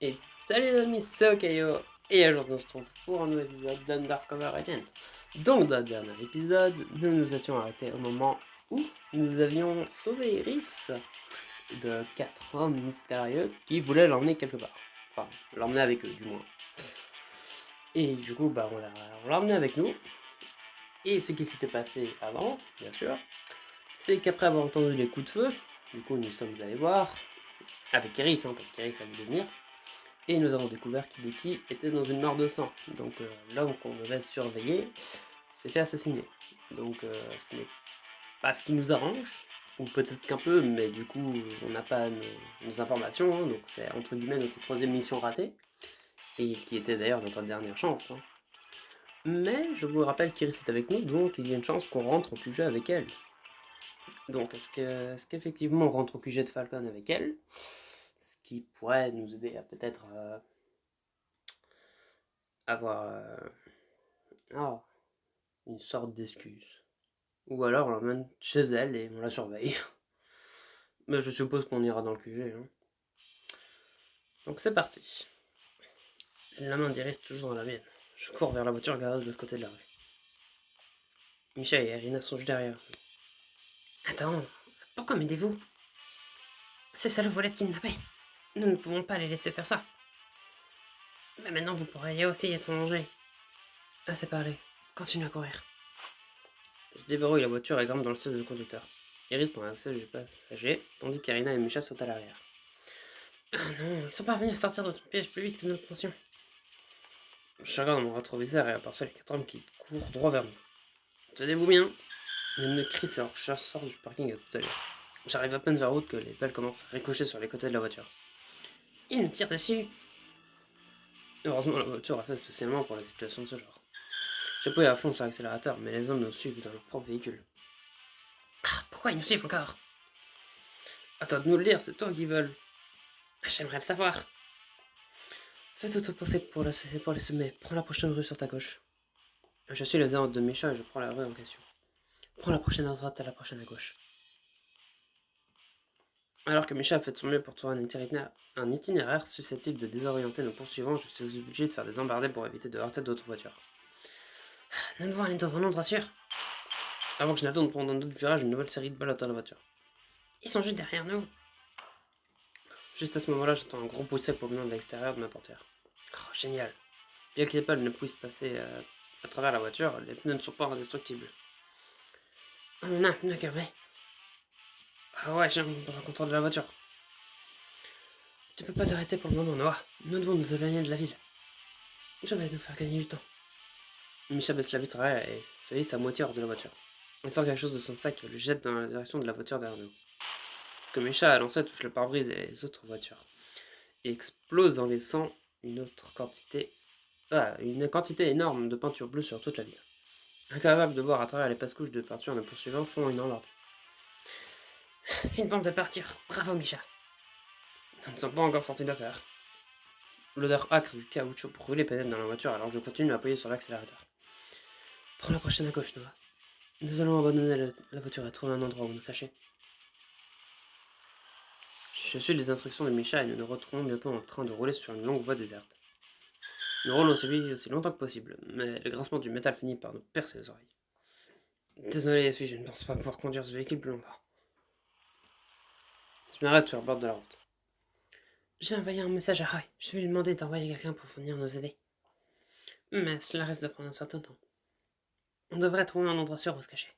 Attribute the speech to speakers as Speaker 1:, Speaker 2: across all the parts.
Speaker 1: Et salut les amis, c'est Okayo, et aujourd'hui on se retrouve pour un nouvel épisode d'Undercover Agent. Donc dans le dernier épisode, nous nous étions arrêtés au moment où nous avions sauvé Iris de 4 hommes mystérieux qui voulaient l'emmener quelque part. Enfin, l'emmener avec eux du moins. Et du coup, on l'a emmené avec nous. Et ce qui s'était passé avant, bien sûr, c'est qu'après avoir entendu les coups de feu, du coup nous sommes allés voir, avec Iris, parce qu'Iris a voulu venir. Et nous avons découvert qu'Hideki était dans une mare de sang. Donc l'homme qu'on devait surveiller s'est fait assassiner. Donc ce n'est pas ce qui nous arrange, ou peut-être qu'un peu, mais du coup on n'a pas nos informations, donc c'est entre guillemets notre troisième mission ratée, et qui était d'ailleurs notre dernière chance. Mais je vous rappelle qu'Iris est avec nous, donc il y a une chance qu'on rentre au QG avec elle. Donc est-ce qu'effectivement on rentre au QG de Falcon avec elle, ce qui pourrait nous aider à peut-être avoir ah, une sorte d'excuse. Ou alors on l'emmène chez elle et on la surveille. Mais je suppose qu'on ira dans le QG. Donc c'est parti. La main d'Iris toujours dans la mienne. Je cours vers la voiture garée de l'autre côté de la rue. Michel et Irina sont juste derrière. Attends, pourquoi m'aidez-vous? C'est ça le volet de kidnappé. Nous ne pouvons pas les laisser faire ça. Mais maintenant vous pourriez aussi être en danger. Assez parlé. Continue à courir. Je déverrouille la voiture et grimpe dans le siège du conducteur. Iris prend un siège du passager, tandis qu'Irina et Micha sautent à l'arrière. Ah non, ils sont parvenus à sortir de ton piège plus vite que notre pension. Je regarde dans mon rétroviseur et aperçois les 4 hommes qui courent droit vers nous. Tenez-vous bien. Ils me crient alors que je sors du parking à toute allure. J'arrive à peine vers la route que les balles commencent à ricocher sur les côtés de la voiture. Ils nous tirent dessus. Heureusement, la voiture est faite spécialement pour la situation de ce genre. J'appuie à fond sur l'accélérateur, mais les hommes nous suivent dans leur propre véhicule. Ah, pourquoi ils nous suivent encore? Attends de nous le dire, c'est toi qui veulent. J'aimerais le savoir. Fais tout au possible pour les semer. Prends la prochaine rue sur ta gauche. Je suis les ordres de Micha et je prends la rue en question. Prends la prochaine à droite et la prochaine à gauche. Alors que Micha a fait de son mieux pour trouver un itinéraire susceptible de désorienter nos poursuivants, je suis obligé de faire des embardées pour éviter de heurter d'autres voitures. Nous devons aller dans un endroit sûr. Avant que je n'attende de prendre un autre virage, une nouvelle série de balles atteint la voiture. Ils sont juste derrière nous. Juste à ce moment-là, j'entends un gros bruit sec provenant de l'extérieur de ma portière. Oh, génial. Bien que les balles ne puissent passer à travers la voiture, les pneus ne sont pas indestructibles. On a un pneu crevé. Ah ouais, j'ai un contrôle de la voiture. Tu peux pas t'arrêter pour le moment, Noah. Nous devons nous éloigner de la ville. Je vais nous faire gagner du temps. Micha baisse la vitre arrière et se hisse à moitié hors de la voiture. Il sort quelque chose de son sac et le jette dans la direction de la voiture derrière nous. Ce que Micha a lancé touche le pare-brise et les autres voitures. Et explose en laissant une quantité énorme de peinture bleue sur toute la ville. Incapable de voir à travers les passe-couches de peinture, nos poursuivants font une embardée. Une bombe de peinture. Bravo, Micha. Nous ne sommes pas encore sortis d'affaire. L'odeur âcre du caoutchouc brûlé pénètre dans la voiture alors je continue à appuyer sur l'accélérateur. Prends la prochaine à gauche, Noah. Nous allons abandonner la voiture et trouver un endroit où nous cacher. Je suis les instructions de Micha et nous nous retrouvons bientôt en train de rouler sur une longue voie déserte. Nous roulons aussi longtemps que possible, mais le grincement du métal finit par nous percer les oreilles. Désolé, les filles, je ne pense pas pouvoir conduire ce véhicule plus longtemps. Je m'arrête sur le bord de la route. J'ai envoyé un message à Roy. Je vais lui demander d'envoyer quelqu'un pour venir nous aider. Mais cela risque de prendre un certain temps. On devrait trouver un endroit sûr où se cacher.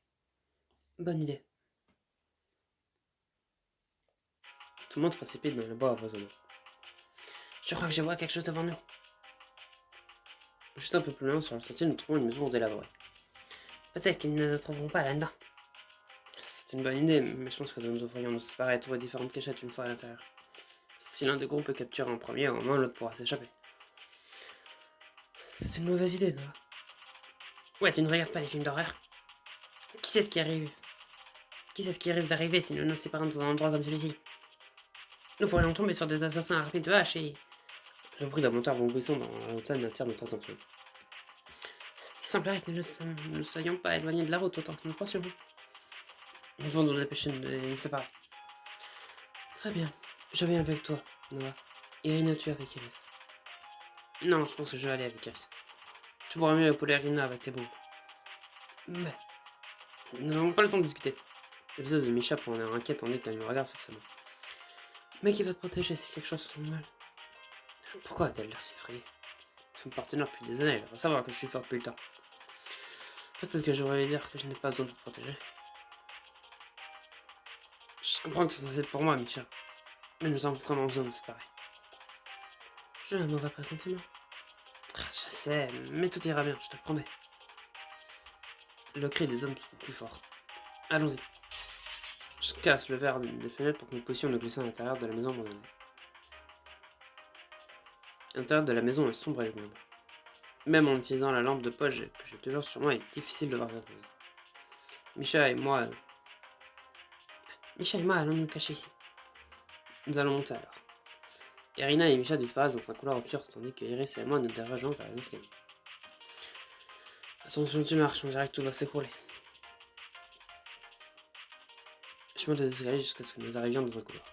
Speaker 1: Bonne idée. Tout le monde se précipite dans le bois avoisinant. Je crois que je vois quelque chose devant nous. Juste un peu plus loin, sur le sentier, nous trouvons une maison délabrée. Peut-être qu'ils ne nous trouveront pas là-dedans. C'est une bonne idée, mais je pense que nous devrions nous séparer et trouver différentes cachettes une fois à l'intérieur. Si l'un des groupes est capturé en premier, au moins l'autre pourra s'échapper. C'est une mauvaise idée, Noah. Ouais, tu ne regardes pas les films d'horreur. Qui sait ce qui arrive? Qui sait ce qui risque d'arriver si nous nous séparons dans un endroit comme celui-ci? Nous pourrions tomber sur des assassins rapides de hache et... Le bruit d'un moteur vomissant dans la montagne attire notre attention. Il semblerait que nous ne soyons pas éloignés de la route autant que nous pensions. Nous devons nous dépêcher de nous séparer. Très bien. Je viens avec toi, Noah. Irina, tu es avec Iris. Non, je pense que je vais aller avec Iris. Tu pourras mieux épauler Irina avec tes bombes. Mais, nous n'avons pas le temps de discuter. Le visage de Misha prend un air inquiet tandis qu'elle me regarde fixement. Mais qui va te protéger si quelque chose se tombe mal? Pourquoi a-t-elle l'air si effrayée? Son partenaire depuis des années, elle va savoir que je suis fort depuis le temps. Peut-être que je devrais lui dire que je n'ai pas besoin de te protéger. Je comprends que tu t'inquiètes pour moi, Misha. Mais nous avons vraiment besoin de nous séparer. J'ai un mauvais pressentiment. Je sais, mais tout ira bien, je te le promets. Le cri des hommes est plus fort. Allons-y. Je casse le verre des fenêtres pour que nous puissions nous glisser à l'intérieur de la maison abandonnée. L'intérieur de la maison est sombre et lugubre. Même en utilisant la lampe de poche que j'ai toujours sur moi, il est difficile de voir grand-chose. Misha et moi allons nous cacher ici. Nous allons monter alors. Irina et Misha disparaissent dans un couloir obscur, tandis que Iris et moi nous dirigeons vers les escaliers. Attention, tu marches, on dirait que tout va s'écrouler. Je monte les escaliers jusqu'à ce que nous arrivions dans un couloir.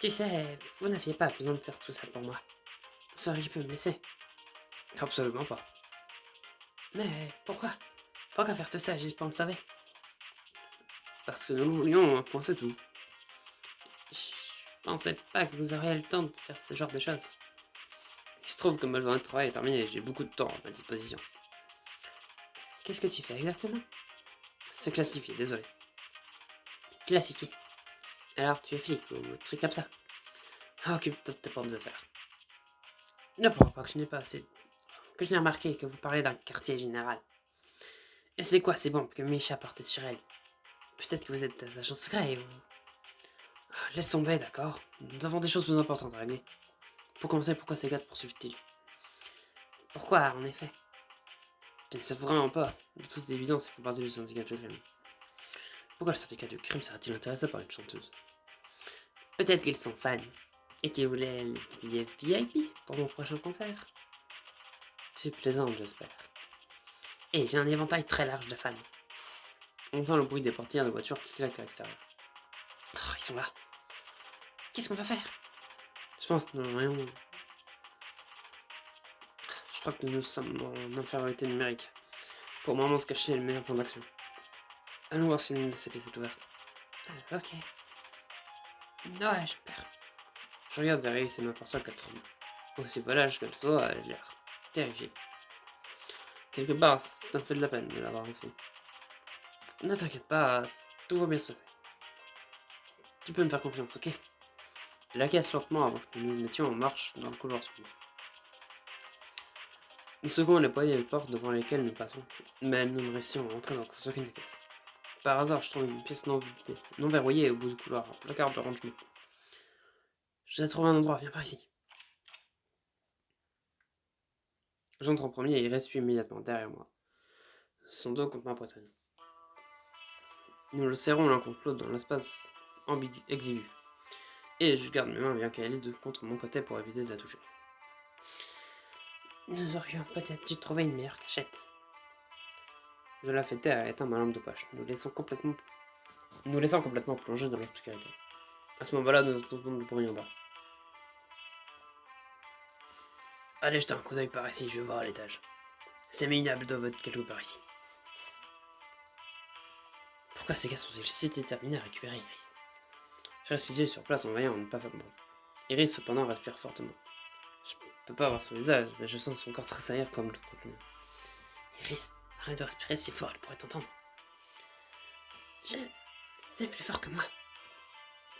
Speaker 1: Tu sais, vous n'aviez pas besoin de faire tout ça pour moi. Vous auriez pu me laisser. Absolument pas. Mais pourquoi? Pourquoi faire tout ça juste pour me sauver? Parce que nous le voulions, un point c'est tout. Je pensais pas que vous auriez le temps de faire ce genre de choses. Il se trouve que ma journée de travail est terminée et j'ai beaucoup de temps à ma disposition. Qu'est-ce que tu fais exactement? C'est classifié, désolé. Classifié. Alors tu es flic ou un truc comme ça. Occupe-toi de tes propres affaires. Ne crois pas que je n'ai pas assez... que je n'ai remarqué que vous parlez d'un quartier général. Et c'est quoi ces bombes que Misha portait sur elle? Peut-être que vous êtes des agents secrets ou... Laisse tomber, d'accord. Nous avons des choses plus importantes à régler. Pour commencer, pourquoi ces gars te poursuivent-ils? Pourquoi, en effet? Je ne sais vraiment pas. De toute évidence, ils font partie du syndicat du crime. Pourquoi le syndicat du crime serait-il intéressé par une chanteuse? Peut-être qu'ils sont fans. Et qu'ils voulaient les billets VIP pour mon prochain concert. Tu plaisantes, j'espère. Et j'ai un éventail très large de fans. On entend le bruit des portières de voitures qui claquent à l'extérieur. Oh, ils sont là. Qu'est-ce qu'on doit faire? Je pense que nous rien. Je crois que nous sommes en infériorité numérique. Pour le moment, se cacher est le meilleur plan d'action. Allons voir si l'une de ces pièces est ouverte. Ok. Ouais, j'espère. Je regarde vers Iris et m'aperçois qu'elle tremble. Aussi volage qu'elle soit, elle a l'air terrifiée. Quelque part, ça me fait de la peine de la voir ici. Ne t'inquiète pas, tout va bien se passer. Tu peux me faire confiance, ok? Elle acquiesce lentement avant que nous nous mettions en marche dans le couloir suivant. Nous secouons les poignées des portes devant lesquelles nous passons, mais nous ne réussions à entrer dans aucune des pièces. Par hasard, je trouve une pièce non verrouillée au bout du couloir, un placard de rangement. J'ai trouvé un endroit, viens par ici. J'entre en premier et il reste immédiatement derrière moi, son dos contre ma poitrine. Nous le serrons l'un contre l'autre dans l'espace exigu, et je garde mes mains bien qu'elle est contre mon côté pour éviter de la toucher. Nous aurions peut-être dû trouver une meilleure cachette. Je la fais taire et éteins ma lampe de poche, nous laissant complètement plongés dans l'obscurité. À ce moment-là, nous entendons le bruit en bas. Allez, jetez un coup d'œil par ici, je vais voir à l'étage. C'est minable de vote quelque part ici. Pourquoi ces gars sont-ils si déterminés à récupérer Iris? Je reste figé sur place en voyant ne pas faire de bruit. Iris, cependant, respire fortement. Je peux pas voir son visage, mais je sens son corps tressaillir comme le contre le mien. Iris, arrête de respirer si fort, elle pourrait t'entendre. C'est plus fort que moi.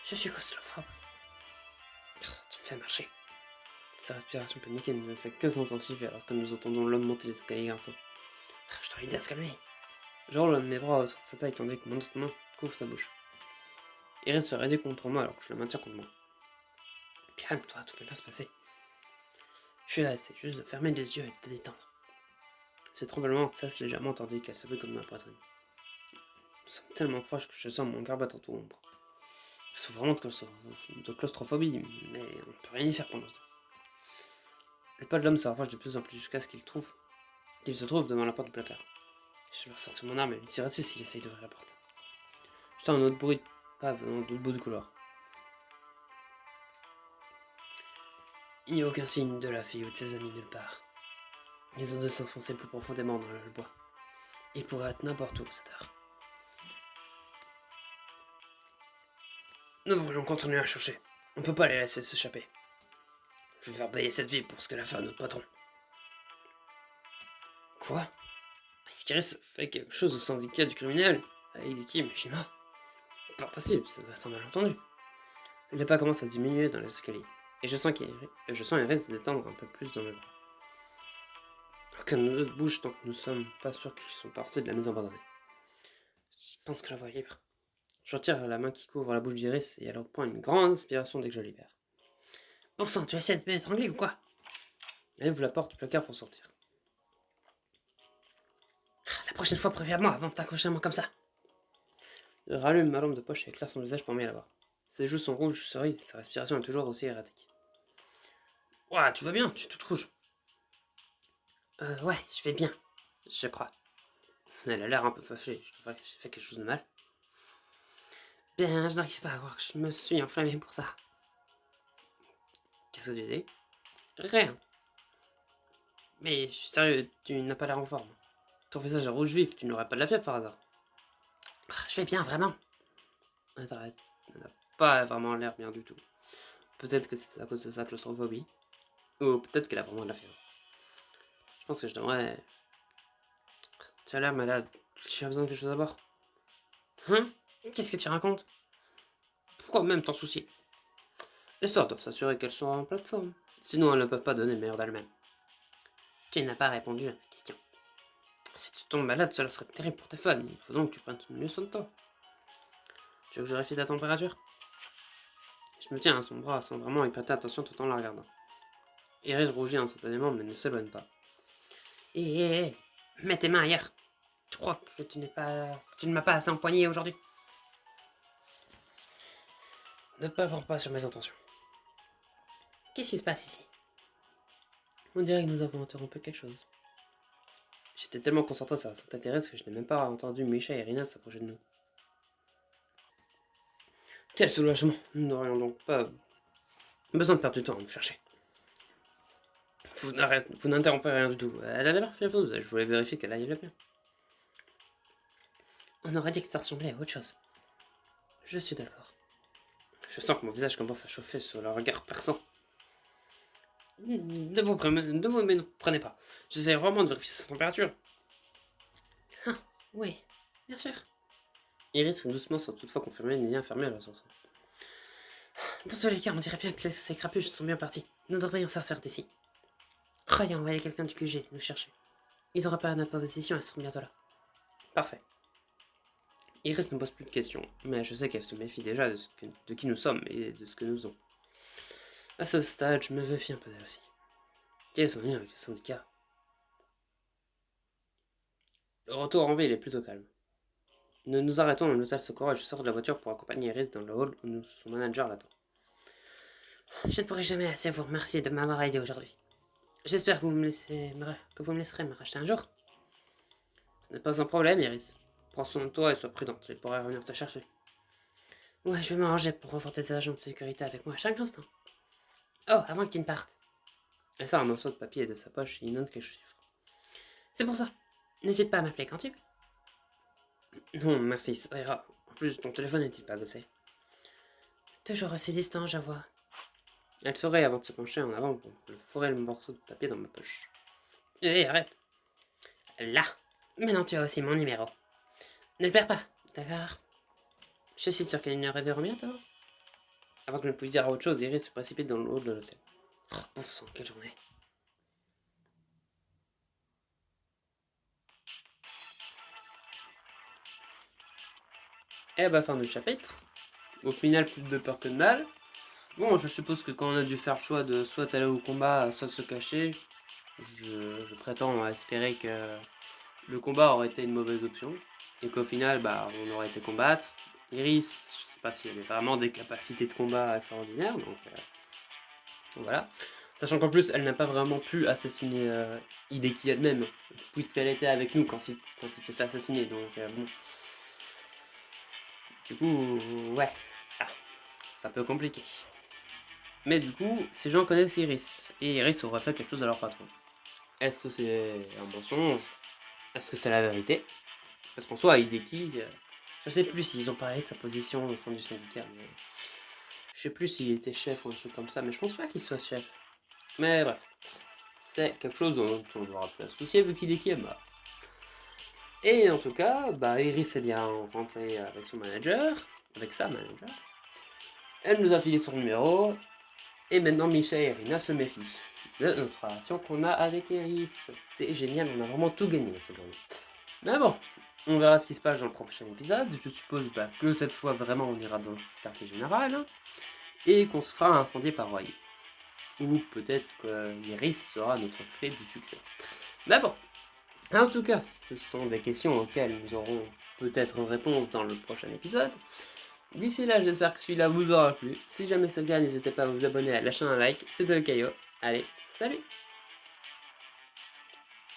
Speaker 1: Je suis claustrophobe. Tu me fais marcher. Sa respiration paniquée ne fait que s'intensifier alors que nous entendons l'homme monter les escaliers grinçants. Je dois l'aider à se calmer. Je roule mes bras autour de sa taille tandis que mon instrument couvre sa bouche. Iris se raidit contre moi alors que je la maintiens contre moi. Calme-toi, tout va bien se passer. Je suis là, c'est juste de fermer les yeux et de te détendre. Ces tremblements cessent légèrement tandis qu'elle s'appuie contre ma poitrine. Nous sommes tellement proches que je sens mon cœur battre tout ombre. Je souffre vraiment de claustrophobie, mais on ne peut rien y faire pour l'instant. Le pas de l'homme se rapproche de plus en plus jusqu'à ce qu'il se trouve devant la porte du placard. Je vais sortir mon arme et lui tirer dessus s'il essaye d'ouvrir la porte. J'entends un autre bruit de pas venant de l'autre bout du couloir. Il n'y a aucun signe de la fille ou de ses amis nulle part. Ils ont dû s'enfoncer plus profondément dans le bois. Ils pourraient être n'importe où à cette heure. Nous devrions continuer à chercher. On ne peut pas les laisser s'échapper. Je vais faire payer cette ville pour ce qu'elle a fait à notre patron. Quoi? Iris fait quelque chose au syndicat du criminel avec Hideki Mishima? Pas possible, ça doit être un malentendu. Le pas commence à diminuer dans les escaliers, et je sens Iris se détendre un peu plus dans mes bras. Aucun de nous deux bouge tant que nous sommes pas sûrs qu'ils sont partis de la maison abandonnée. Je pense que la voie est libre. Je retire la main qui couvre la bouche d'Iris et elle reprend une grande inspiration dès que je la libère. Bon sang, tu essaies de m'étrangler ou quoi? Elle ouvre la porte du placard pour sortir. La prochaine fois, préviens-moi avant de t'accrocher à moi comme ça. Je rallume ma lampe de poche et éclaire son visage pour mieux la voir. Ses joues sont rouges cerises et sa respiration est toujours aussi erratique. Ouah, tu vas bien, tu es toute rouge. Ouais, je vais bien, je crois. Elle a l'air un peu fâchée, je devrais que j'ai fait quelque chose de mal. Bien, je n'arrive pas à croire que je me suis enflammé pour ça. Qu'est-ce que tu dis? Rien. Mais je suis sérieux, tu n'as pas l'air en forme. Ton visage est rouge vif, tu n'aurais pas de la fièvre par hasard. Je vais bien, vraiment. Arrête, elle n'a pas vraiment l'air bien du tout. Peut-être que c'est à cause de sa claustrophobie. Ou peut-être qu'elle a vraiment de la fièvre. Je pense que je devrais... Tu as l'air malade. Tu as besoin de quelque chose à boire? Hein? Qu'est-ce que tu racontes? Pourquoi même t'en soucier? Les stores doivent s'assurer qu'elles sont en plateforme. Sinon, elles ne peuvent pas donner le meilleur d'elles-mêmes. Tu n'as pas répondu à ma question. Si tu tombes malade, cela serait terrible pour tes fans. Il faut donc que tu prennes mieux soin de toi. Tu veux que je vérifie ta température? Je me tiens à son bras sans vraiment y prêter attention tout en la regardant. Iris rougit instantanément mais ne s'éloigne pas. Hé, mets tes mains ailleurs. Tu crois que tu ne m'as pas assez empoigné aujourd'hui? Ne te prends pas sur mes intentions. Qu'est-ce qui se passe ici? On dirait que nous avons interrompu quelque chose. J'étais tellement concentré sur cet intérêt que je n'ai même pas entendu Misha et Irina s'approcher de nous. Quel soulagement! Nous n'aurions donc pas besoin de perdre du temps à nous chercher. Vous n'interrompez rien du tout. Elle avait l'air fiévreuse, je voulais vérifier qu'elle allait bien. On aurait dit que ça ressemblait à autre chose. Je suis d'accord. Je sens que mon visage commence à chauffer sous le regard perçant. Ne vous prenez pas. J'essaie vraiment de vérifier sa température. Ah, oui, bien sûr. Iris rit doucement sans toutefois confirmer ni infirmer leur sens. Dans tous les cas, on dirait bien que ces crapuches sont bien partis. Nous devrions sortir d'ici. Ryan a envoyé quelqu'un du QG nous chercher. Ils auraient pas d'opposition, elles seront bientôt là. Parfait. Iris ne pose plus de questions, mais je sais qu'elle se méfie déjà de qui nous sommes et de ce que nous faisons. À ce stade, je me méfie un peu d'elle aussi. Quel est son lien avec le syndicat? Le retour en ville est plutôt calme. Nous nous arrêtons dans l'hôtel Secours et je sors de la voiture pour accompagner Iris dans le hall où son manager l'attend. Je ne pourrai jamais assez vous remercier de m'avoir aidé aujourd'hui. J'espère que vous me laisserez me racheter un jour. Ce n'est pas un problème, Iris. Prends soin de toi et sois prudente, je pourrai revenir te chercher. Ouais, je vais m'arranger pour revoir tes agents de sécurité avec moi à chaque instant. Oh, avant que tu ne partes. Elle sort un morceau de papier de sa poche et il note quelques chiffres. C'est pour ça. N'hésite pas à m'appeler quand tu veux. Non, merci, ça ira. En plus, ton téléphone n'est-il pas gossé? Toujours aussi distant, je vois. Elle sourit avant de se pencher en avant pour fourrer le morceau de papier dans ma poche. Hé, arrête. Là. Maintenant, tu as aussi mon numéro. Ne le perds pas, d'accord? Je suis sûr qu'elle ne reverra bientôt. Avant que je ne puisse dire autre chose, Iris se précipite dans le hall de l'hôtel. Oh, bon sang, quelle journée. Eh bah, fin du chapitre. Au final, plus de peur que de mal. Bon, je suppose que quand on a dû faire le choix de soit aller au combat, soit se cacher, je prétends espérer que le combat aurait été une mauvaise option. Et qu'au final, bah, on aurait été combattre. Iris, je sais pas si elle avait vraiment des capacités de combat extraordinaires, donc voilà. Sachant qu'en plus, elle n'a pas vraiment pu assassiner Hideki elle-même, puisqu'elle était avec nous quand il s'est fait assassiner, donc bon. Du coup, ouais, ah, c'est un peu compliqué. Mais du coup, ces gens connaissent Iris, et Iris aurait fait quelque chose à leur patron. Est-ce que c'est un mensonge? Est-ce que c'est la vérité? Parce qu'en soi, Hideki, je sais plus s'ils ont parlé de sa position au sein du syndicat, mais je sais plus s'il était chef ou un truc comme ça, mais je pense pas qu'il soit chef. Mais bref, c'est quelque chose dont on devra plus se soucier vu qu'Hideki est mort. Et en tout cas, bah, Iris est bien rentrée avec son manager, avec sa manager. Elle nous a filé son numéro, et maintenant Micha et Irina se méfient de notre relation qu'on a avec Iris. C'est génial, on a vraiment tout gagné ce journée. Mais bon, on verra ce qui se passe dans le prochain épisode. Je suppose que cette fois vraiment on ira dans le quartier général, hein, et qu'on se fera incendier par Roy. Ou peut-être que Iris sera notre clé du succès. Mais bon, en tout cas, ce sont des questions auxquelles nous aurons peut-être une réponse dans le prochain épisode. D'ici là, j'espère que celui-là vous aura plu. Si jamais c'est le cas, n'hésitez pas à vous abonner, à lâcher un like. C'était le Caillot. Allez, salut!